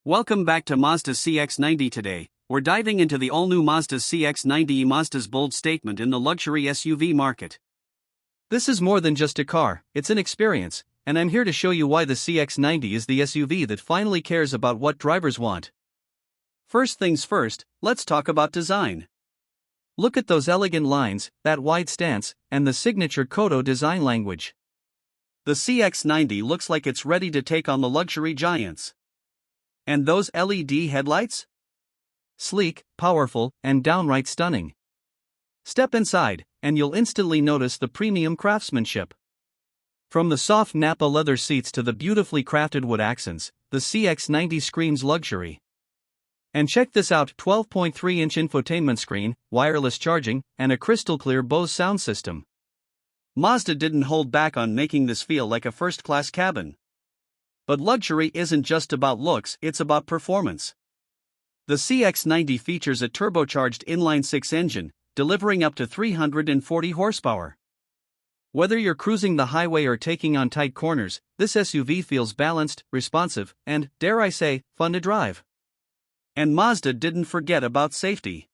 Welcome back to Mazda CX-90 today. We're diving into the all-new Mazda CX-90, Mazda's bold statement in the luxury SUV market. This is more than just a car, it's an experience, and I'm here to show you why the CX-90 is the SUV that finally cares about what drivers want. First things first, let's talk about design. Look at those elegant lines, that wide stance, and the signature Kodo design language. The CX-90 looks like it's ready to take on the luxury giants. And those LED headlights? Sleek, powerful, and downright stunning. Step inside, and you'll instantly notice the premium craftsmanship. From the soft Nappa leather seats to the beautifully crafted wood accents, the CX-90 screams luxury. And check this out: 12.3-inch infotainment screen, wireless charging, and a crystal-clear Bose sound system. Mazda didn't hold back on making this feel like a first-class cabin. But luxury isn't just about looks, it's about performance. The CX-90 features a turbocharged inline-six engine, delivering up to 340 horsepower. Whether you're cruising the highway or taking on tight corners, this SUV feels balanced, responsive, and, dare I say, fun to drive. And Mazda didn't forget about safety.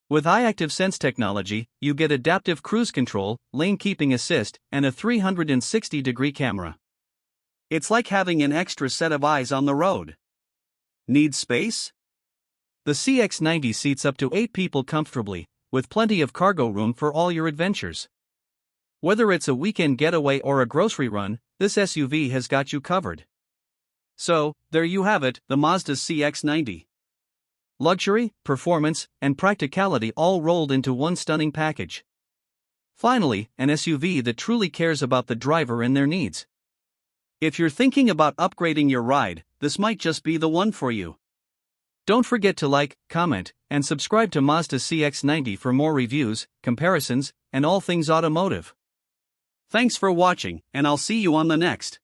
With iActive Sense technology, you get adaptive cruise control, lane keeping assist, and a 360-degree camera. It's like having an extra set of eyes on the road. Need space? The CX-90 seats up to 8 people comfortably, with plenty of cargo room for all your adventures. Whether it's a weekend getaway or a grocery run, this SUV has got you covered. So, there you have it, the Mazda CX-90. Luxury, performance, and practicality all rolled into one stunning package. Finally, an SUV that truly cares about the driver and their needs. If you're thinking about upgrading your ride, this might just be the one for you. Don't forget to like, comment, and subscribe to Mazda CX-90 for more reviews, comparisons, and all things automotive. Thanks for watching, and I'll see you on the next.